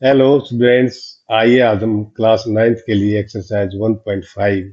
Hello students. आइए आज हम क्लास नाइन्थ के लिए एक्सरसाइज 1.5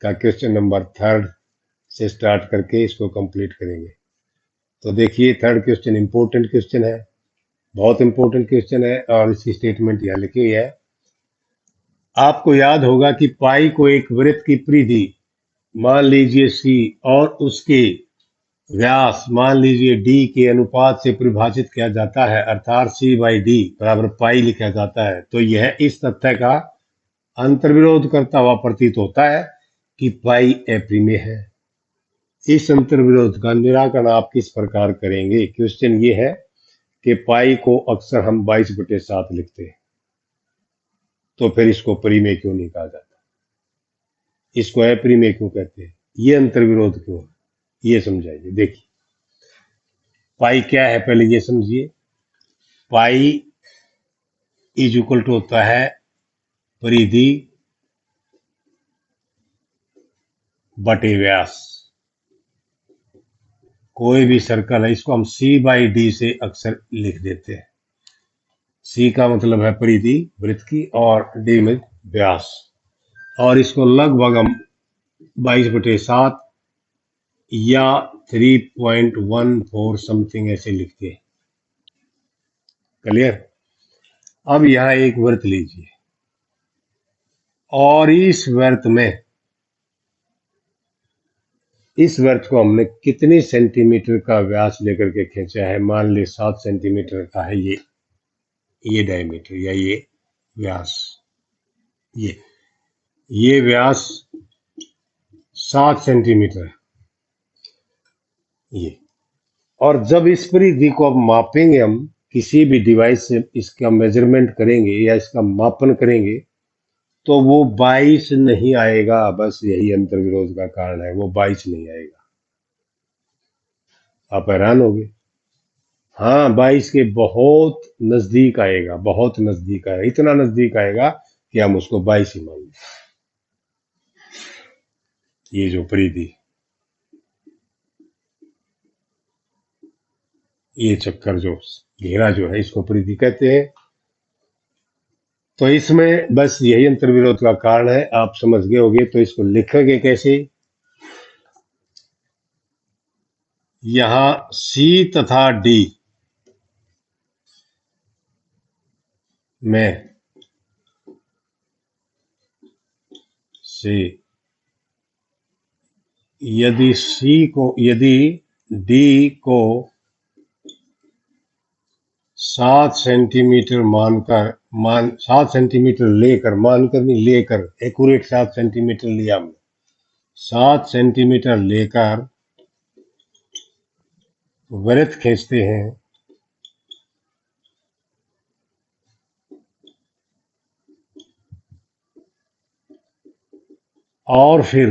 का क्वेश्चन नंबर थर्ड से स्टार्ट करके इसको कंप्लीट करेंगे। तो देखिए, थर्ड क्वेश्चन इंपॉर्टेंट क्वेश्चन है, बहुत इंपॉर्टेंट क्वेश्चन है और इसकी स्टेटमेंट यहाँ लिखी हुई है। आपको याद होगा कि पाई को एक वृत्त की परिधि मान लीजिए सी और उसके व्यास मान लीजिए डी के अनुपात से परिभाषित किया जाता है, अर्थात सी बाई डी बराबर पाई लिखा जाता है। तो यह इस तथ्य का अंतर्विरोध करता हुआ प्रतीत होता है कि पाई अप्रिमेय है। इस अंतर्विरोध का निराकरण आप किस प्रकार करेंगे? क्वेश्चन ये है कि पाई को अक्सर हम 22/7 लिखते हैं, तो फिर इसको परिमेय क्यों नहीं कहा जाता, इसको अप्रिमेय क्यों कहते हैं, ये अंतर्विरोध क्यों है, ये समझाइए। देखिए, पाई क्या है पहले ये समझिए। पाई इज इक्वल टू होता है परिधि बटे व्यास। कोई भी सर्कल है, इसको हम सी बाई डी से अक्सर लिख देते हैं। सी का मतलब है परिधि वृत्त की और डी में व्यास, और इसको लगभग हम 22/7 या 3.14 समथिंग ऐसे लिखते हैं। क्लियर? अब यहाँ एक वृत्त लीजिए और इस वृत्त को हमने कितने सेंटीमीटर का व्यास लेकर के खींचा है? मान ले 7 सेंटीमीटर का है ये डायमीटर या ये व्यास। ये ये व्यास 7 सेंटीमीटर है ये। और जब इस परिधि को अब मापेंगे, हम किसी भी डिवाइस से इसका मेजरमेंट करेंगे या इसका मापन करेंगे, तो वो 22 नहीं आएगा। बस यही अंतर्विरोध का कारण है, वो 22 नहीं आएगा। आप हैरान होगे। हाँ, 22 के बहुत नजदीक आएगा, बहुत नजदीक आएगा, इतना नजदीक आएगा कि हम उसको 22 ही मान लें। ये जो परिधि, ये चक्कर जो घेरा जो है, इसको परिधि कहते हैं। तो इसमें बस यही अंतर्विरोध का कारण है, आप समझ गए होंगे। तो इसको लिखेंगे कैसे? यहां सी तथा डी में से यदि डी को 7 सेंटीमीटर 7 सेंटीमीटर लेकर, मानकर नहीं लेकर, एक्यूरेट 7 सेंटीमीटर लिया हमने, 7 सेंटीमीटर लेकर वृत्त खींचते हैं, और फिर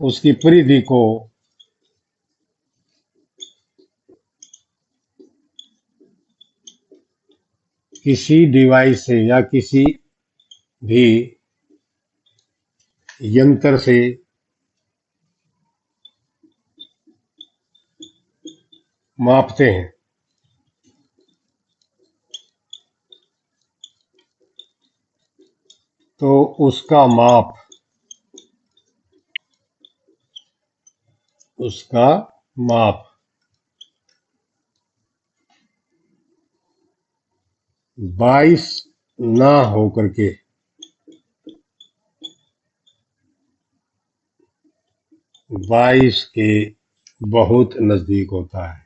उसकी परिधि को किसी डिवाइस से या किसी भी यंत्र से मापते हैं, तो उसका माप 22 ना होकर के 22 के बहुत नजदीक होता है।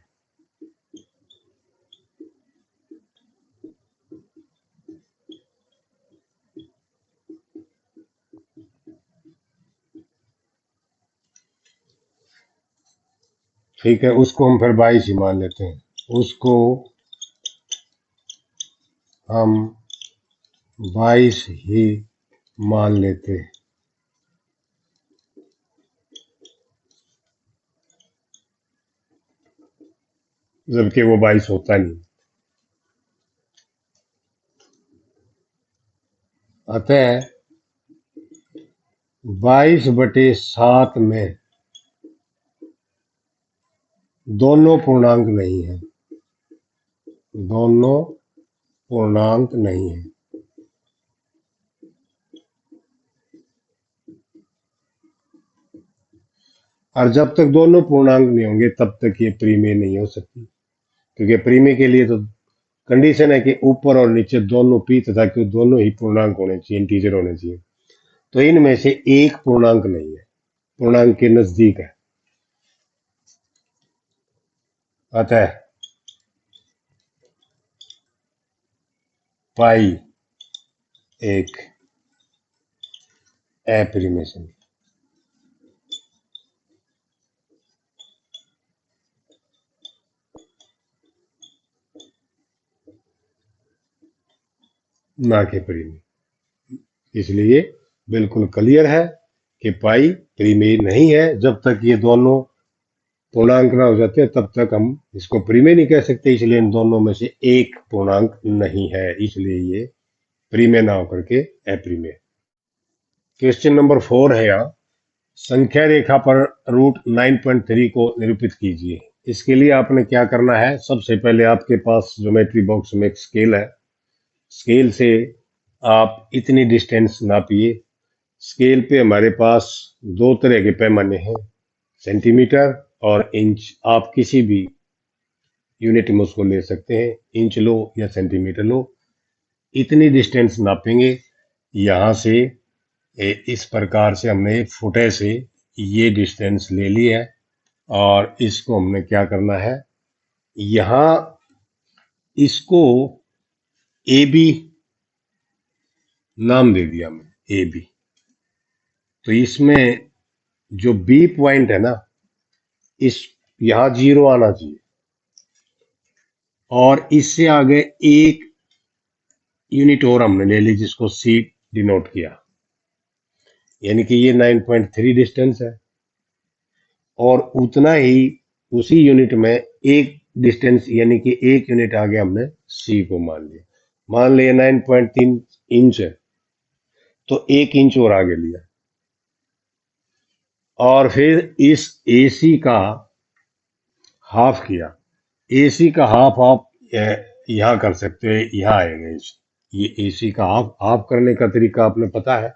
ठीक है, उसको हम फिर 22 ही मान लेते हैं, उसको हम 22 ही मान लेते हैं। जबकि वो 22 होता नहीं। अतः 22/7 में दोनों पूर्णांक नहीं है, दोनों पूर्णांक नहीं है। और जब तक दोनों पूर्णांक नहीं होंगे तब तक ये प्रीमेय नहीं हो सकती, क्योंकि प्रीमेय के लिए तो कंडीशन है कि ऊपर और नीचे दोनों पी तथा क्यू दोनों ही पूर्णांक होने चाहिए, इंटीजर होने चाहिए। तो इनमें से एक पूर्णांक नहीं है, पूर्णांक के नजदीक है। अतः पाई एक अप्रीमेय संख्या। ना कि प्रीमेय। इसलिए बिल्कुल क्लियर है कि पाई प्रीमेय नहीं है। जब तक ये दोनों पूर्णांक ना हो जाते तब तक हम इसको प्रीमेय नहीं कह सकते। इसलिए इन दोनों में से एक पूर्णांक नहीं है, इसलिए ये प्रीमेय ना होकर के अप्रीमेय। क्वेश्चन नंबर 4 है यहाँ, संख्या रेखा पर रूट 9.3 को निरूपित कीजिए। इसके लिए आपने क्या करना है, सबसे पहले आपके पास ज्योमेट्री बॉक्स में एक स्केल है। स्केल से आप इतनी डिस्टेंस नापिए। स्केल पे हमारे पास दो तरह के पैमाने हैं, सेंटीमीटर और इंच। आप किसी भी यूनिट में उसको ले सकते हैं, इंच लो या सेंटीमीटर लो। इतनी डिस्टेंस नापेंगे यहाँ से। इस प्रकार से हमने फुटे से ये डिस्टेंस ले ली है और इसको हमने क्या करना है, यहाँ इसको ए बी नाम दे दिया हमने, ए बी। तो इसमें जो बी पॉइंट है ना, इस यहाँ 0 आना चाहिए और इससे आगे एक यूनिट और हमने ले ली जिसको सी डिनोट किया, यानी कि ये 9.3 डिस्टेंस है। और उतना ही उसी यूनिट में एक डिस्टेंस यानी कि एक यूनिट आगे हमने सी को मान लिया। मान लिया 9.3 इंच है, तो 1 इंच और आगे लिया। और फिर इस एसी का हाफ किया। एसी का हाफ आप यहाँ कर सकते हो, यहाँ आएगा ये एसी का हाफ। हाफ करने का तरीका आपने पता है,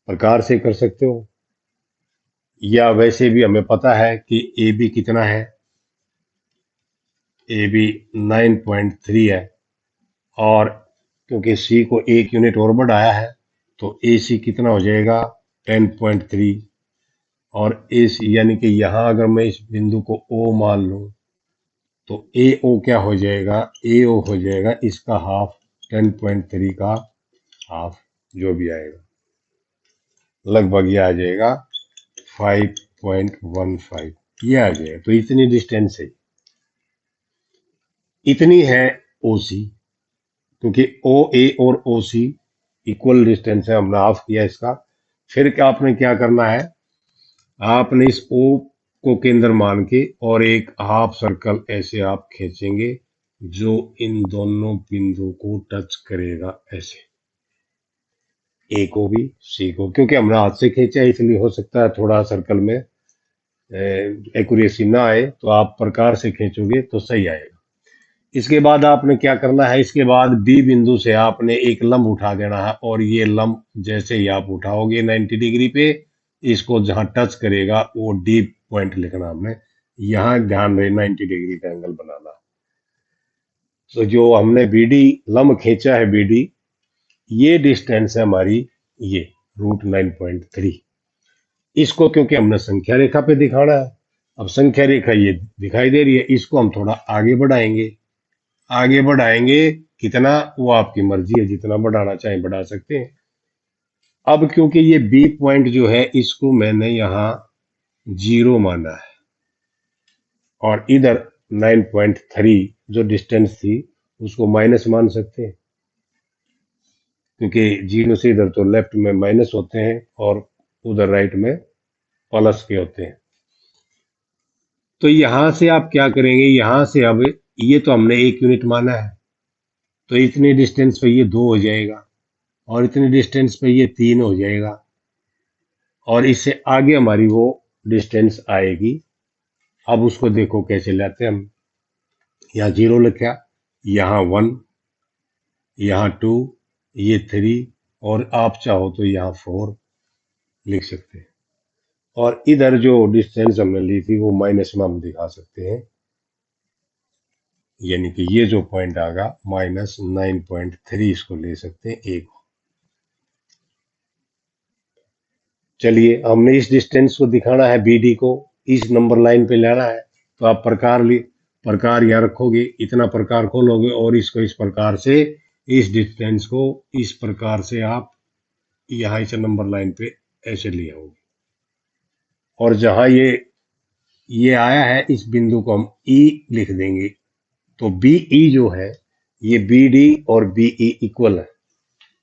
प्रकार से कर सकते हो, या वैसे भी हमें पता है कि ए बी कितना है, ए बी 9.3 है। और क्योंकि सी को एक यूनिट और बढ़ाया है तो ए सी कितना हो जाएगा, 10.3। और ए सी यानी कि यहाँ अगर मैं इस बिंदु को ओ मान लूँ तो ए ओ क्या हो जाएगा, ए ओ हो जाएगा इसका हाफ, 10.3 का हाफ जो भी आएगा, लगभग ये आ जाएगा 5.15, ये आ जाएगा। तो इतनी डिस्टेंस है, इतनी है ओ सी, क्योंकि ओ ए और ओ सी इक्वल डिस्टेंस है, हमने हाफ किया इसका। फिर क्या आपने क्या करना है, आपने इस ओ को केंद्र मान के और एक हाफ सर्कल ऐसे आप खींचेंगे जो इन दोनों बिंदु को टच करेगा, ऐसे ए को भी सी को। क्योंकि हमने हाथ से खींचा है इसलिए हो सकता है थोड़ा सर्कल में एक्यूरेसी ना आए, तो आप प्रकार से खींचोगे तो सही आएगा। इसके बाद आपने क्या करना है, इसके बाद बी बिंदु से आपने एक लंब उठा देना है और ये लंब जैसे ही आप उठाओगे 90 डिग्री पे, इसको जहां टच करेगा वो डी पॉइंट लिखना हमने। यहां ध्यान रहे 90 डिग्री का एंगल बनाना। तो जो हमने बीडी लंब खींचा है, बीडी ये डिस्टेंस है हमारी, ये रूट 9.3। इसको क्योंकि हमने संख्या रेखा पे दिखाना है, अब संख्या रेखा ये दिखाई दे रही है, इसको हम थोड़ा आगे बढ़ाएंगे। आगे बढ़ाएंगे कितना वो आपकी मर्जी है, जितना बढ़ाना चाहें बढ़ा सकते हैं। अब क्योंकि ये बी पॉइंट जो है इसको मैंने यहाँ 0 माना है और इधर 9.3 जो डिस्टेंस थी उसको माइनस मान सकते हैं, क्योंकि 0 से इधर तो लेफ्ट में माइनस होते हैं और उधर राइट में प्लस के होते हैं। तो यहां से आप क्या करेंगे, यहां से अब ये तो हमने 1 यूनिट माना है, तो इतनी डिस्टेंस पे ये 2 हो जाएगा और इतनी डिस्टेंस पे ये 3 हो जाएगा। और इससे आगे हमारी वो डिस्टेंस आएगी अब उसको देखो कैसे लाते हैं हम। यहाँ 0 लिखा, यहाँ 1, यहाँ 2, ये 3, और आप चाहो तो यहाँ 4 लिख सकते हैं। और इधर जो डिस्टेंस हमने ली थी वो माइनस में हम दिखा सकते हैं, यानी कि ये जो पॉइंट आएगा -9.3 इसको ले सकते हैं एक। चलिए, हमने इस डिस्टेंस को दिखाना है, बीडी को इस नंबर लाइन पे लाना है, तो आप प्रकार यहाँ रखोगे, इतना प्रकार खोलोगे और इसको इस प्रकार से, इस डिस्टेंस को इस प्रकार से आप यहाँ इस नंबर लाइन पे ऐसे ले आओगे, और जहां ये आया है इस बिंदु को हम ई लिख देंगे। तो बीई जो है, ये बीडी और बीई इक्वल है,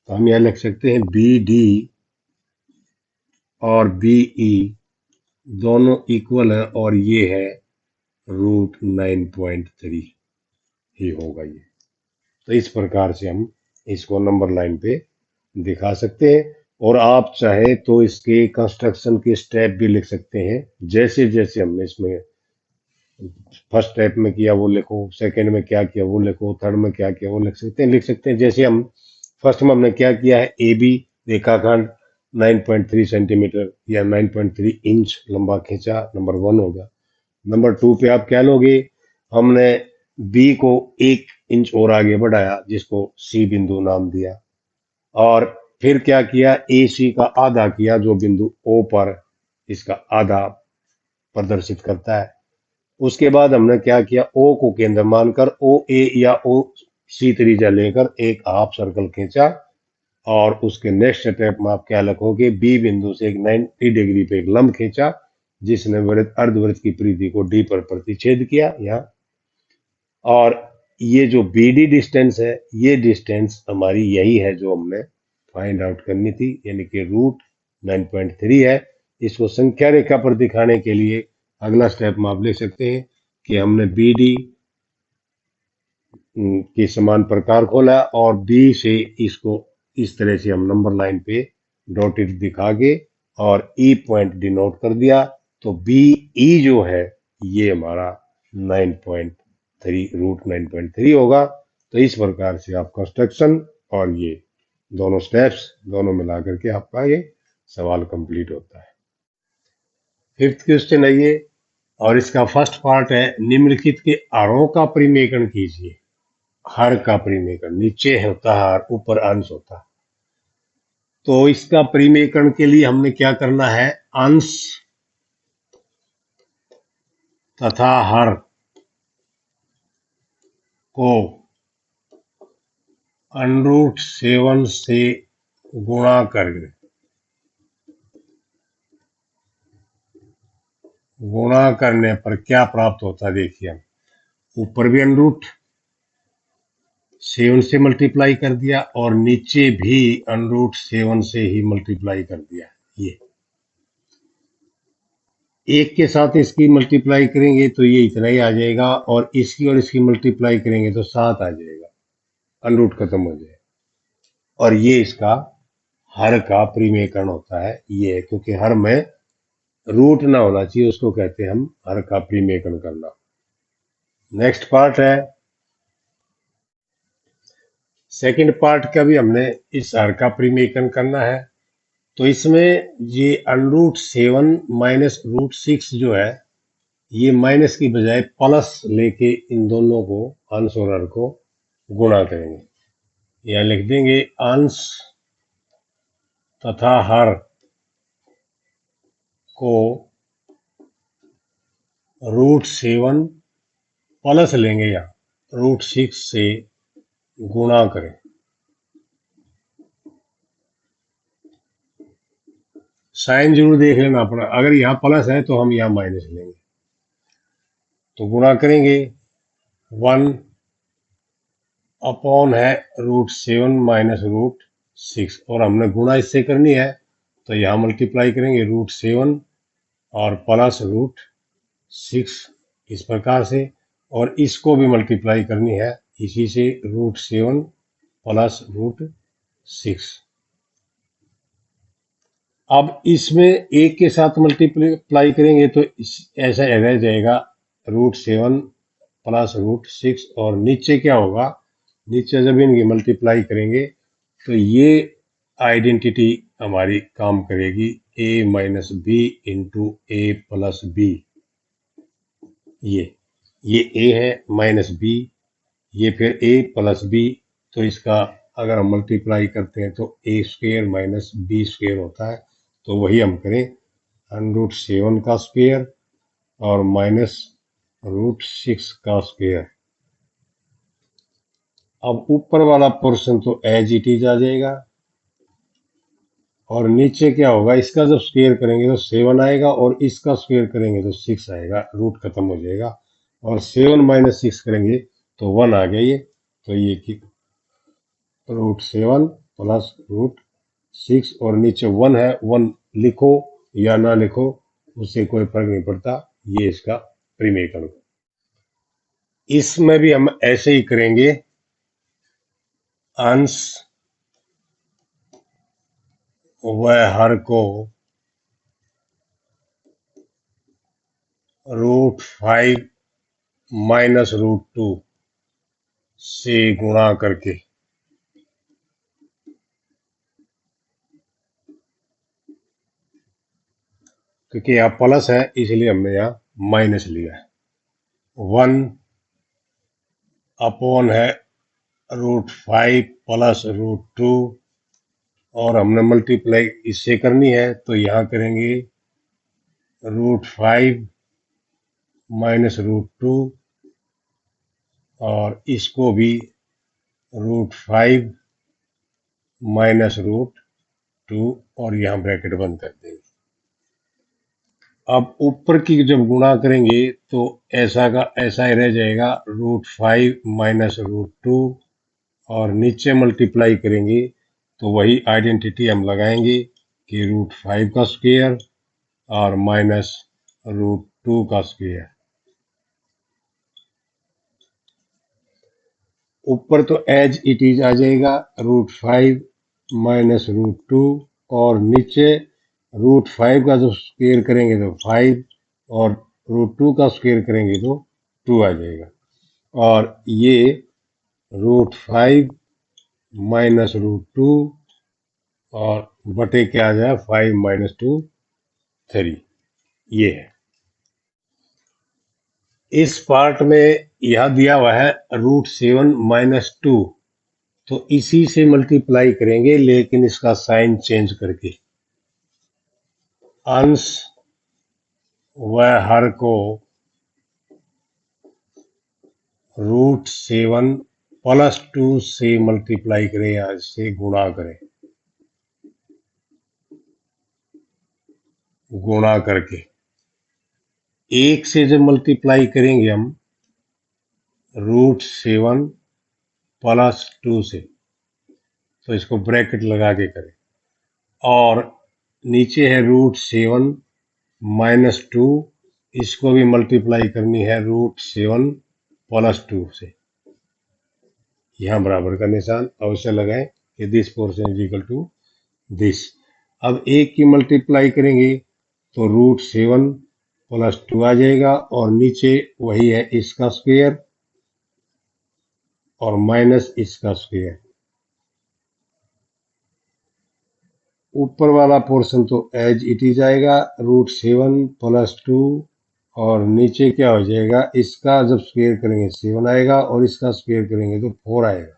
तो हम यहाँ लिख सकते हैं बीडी और बीई दोनों इक्वल है, और ये है √9.3 ही होगा ये। तो इस प्रकार से हम इसको नंबर लाइन पे दिखा सकते हैं, और आप चाहे तो इसके कंस्ट्रक्शन के स्टेप भी लिख सकते हैं, जैसे जैसे हमने इसमें फर्स्ट स्टेप में किया वो लिखो, सेकंड में क्या किया वो लिखो, थर्ड में क्या किया वो लिख सकते हैं। जैसे हम फर्स्ट में हमने क्या किया है, ए बी रेखाखंड 9.3 सेंटीमीटर या 9.3 इंच लंबा खींचा, नंबर 1 होगा। नंबर 2 पे आप क्या लोगे, हमने बी को 1 इंच और आगे बढ़ाया, जिसको सी बिंदु नाम दिया, और फिर क्या किया, ए सी का आधा किया, जो बिंदु ओ पर इसका आधा प्रदर्शित करता है। उसके बाद हमने क्या किया, ओ को केंद्र मानकर ओ ए या ओ सी त्रिज्या लेकर एक हाफ सर्कल खींचा, और उसके नेक्स्ट स्टेप में आप क्या लिखोगे, बी बिंदु से एक 90 डिग्री पे एक लंब खींचा, जिसने वृत्त अर्धवृत्त की परिधि को डी पर प्रतिच्छेद किया यहाँ। और ये जो बीडी डिस्टेंस है, ये डिस्टेंस हमारी यही है जो हमने फाइंड आउट करनी थी, यानी कि √9.3 है। इसको संख्या रेखा पर दिखाने के लिए अगला स्टेप में आप ले सकते हैं कि हमने बीडी के समान प्रकार खोला, और बी से इसको इस तरह से हम नंबर लाइन पे डॉटेड दिखा के और ई पॉइंट डिनोट कर दिया, तो बी ई जो है ये हमारा 9.3 √9.3 होगा। तो इस प्रकार से आप कंस्ट्रक्शन और ये दोनों स्टेप्स दोनों मिला करके आपका ये सवाल कंप्लीट होता है। फिफ्थ क्वेश्चन है ये, और इसका फर्स्ट पार्ट है, निम्नलिखित के हरों का परिमेकरण कीजिए। हर का परिमेकरण, नीचे होता है हर, ऊपर अंश होता है। तो इसका परिमेकरण के लिए हमने क्या करना है, अंश तथा हर को √7 से गुणा करके, गुणा करने पर क्या प्राप्त होता है, देखिए हम ऊपर भी √7 से मल्टीप्लाई कर दिया, और नीचे भी √7 से ही मल्टीप्लाई कर दिया। ये एक के साथ इसकी मल्टीप्लाई करेंगे तो ये इतना ही आ जाएगा, और इसकी मल्टीप्लाई करेंगे तो 7 आ जाएगा, अनरूट खत्म हो जाएगा। और ये इसका हर का परिमेकरण होता है, ये है, क्योंकि हर में रूट ना होना चाहिए, उसको कहते हैं हम हर का परिमेकरण करना। नेक्स्ट पार्ट है, सेकंड पार्ट का भी हमने इस हर का परिमेकरण करना है। तो इसमें ये √7 माइनस √6 जो है, ये माइनस की बजाय प्लस लेके इन दोनों को, अंश और हर को गुणा करेंगे। यहाँ लिख देंगे अंश तथा हर को √7 प्लस लेंगे, यहाँ √6 से गुणा करें। साइन जरूर देख लेना अपना, अगर यहाँ प्लस है तो हम यहाँ माइनस लेंगे। तो गुणा करेंगे, 1 अपॉन है √7 माइनस √6, और हमने गुणा इससे करनी है, तो यहाँ मल्टीप्लाई करेंगे √7 और प्लस √6 इस प्रकार से, और इसको भी मल्टीप्लाई करनी है इसी से, √7 प्लस √6। अब इसमें एक के साथ मल्टीप्लाई करेंगे तो ऐसा रह जाएगा √7 प्लस √6 और नीचे क्या होगा, नीचे जब इनकी मल्टीप्लाई करेंगे तो ये आइडेंटिटी हमारी काम करेगी a minus B into A plus B. ये a है माइनस बी, ये फिर a प्लस बी, तो इसका अगर हम मल्टीप्लाई करते हैं तो a square minus B square होता है। तो वही हम करें, √7 का स्क्वेयर और माइनस √6 का स्क्वेयर। अब ऊपर वाला पोर्शन तो एज इट इज आ जाएगा और नीचे क्या होगा, इसका जब स्क्वेयर करेंगे तो 7 आएगा और इसका स्क्वेयर करेंगे तो 6 आएगा, रूट खत्म हो जाएगा। और 7 माइनस 6 करेंगे तो 1 आ गया ये। तो ये कि √7 प्लस √6 और नीचे 1 है, 1 लिखो या ना लिखो उससे कोई फर्क नहीं पड़ता। ये इसका प्रीमेकन। इसमें भी हम ऐसे ही करेंगे, अंश व हर को √5 माइनस √2 से गुणा करके, क्योंकि यहाँ प्लस है इसलिए हमने यहाँ माइनस लिया है। 1 अपॉन है √5 प्लस √2 और हमने मल्टीप्लाई इससे करनी है तो यहाँ करेंगे √5 माइनस √2 और इसको भी √5 माइनस √2 और यहाँ ब्रैकेट बंद कर देंगे। अब ऊपर की जब गुणा करेंगे तो ऐसा का ऐसा ही रह जाएगा, √5 माइनस √2 और नीचे मल्टीप्लाई करेंगे तो वही आइडेंटिटी हम लगाएंगे कि √5 का स्क्वायर और माइनस √2 का स्क्वायर। ऊपर तो एज इट इज आ जाएगा, √5 माइनस √2 और नीचे √5 का जब स्क्वायर करेंगे तो 5 और √2 का स्क्वायर करेंगे तो 2 आ जाएगा। और ये √5 माइनस √2 और बटे क्या आ जाए 5 माइनस 2 3। ये है। इस पार्ट में यह दिया हुआ है √7 माइनस 2, तो इसी से मल्टीप्लाई करेंगे लेकिन इसका साइन चेंज करके। अंश व हर को √7 प्लस 2 से मल्टीप्लाई करें या इससे गुणा करें, गुणा करके। एक से जब मल्टीप्लाई करेंगे हम √7 प्लस 2 से तो इसको ब्रैकेट लगा के करें और नीचे है √7 माइनस 2, इसको भी मल्टीप्लाई करनी है √7 प्लस 2 से। यहाँ बराबर का निशान अवश्य लगाएं कि this portion is equal to this. अब एक की मल्टीप्लाई करेंगे तो √7 प्लस 2 आ जाएगा और नीचे वही है इसका स्क्वायर और माइनस इसका स्क्वायर। ऊपर वाला पोर्शन तो एज इट इज आएगा, √7 प्लस 2 और नीचे क्या हो जाएगा, इसका जब स्क्वायर करेंगे 7 आएगा और इसका स्क्वायर करेंगे तो 4 आएगा।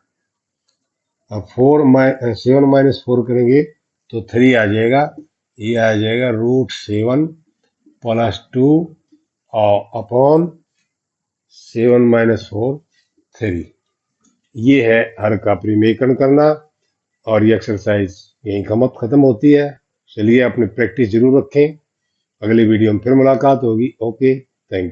अब 7 माइनस 4 करेंगे तो 3 आ जाएगा। ये आ जाएगा √7 प्लस 2 और अपॉन 7 माइनस 4 3। ये है हर का परिमेकरण करना और ये एक्सरसाइज यहीं खत्म होती है। चलिए अपनी प्रैक्टिस जरूर रखें। अगली वीडियो में फिर मुलाकात होगी। Okay, thank you.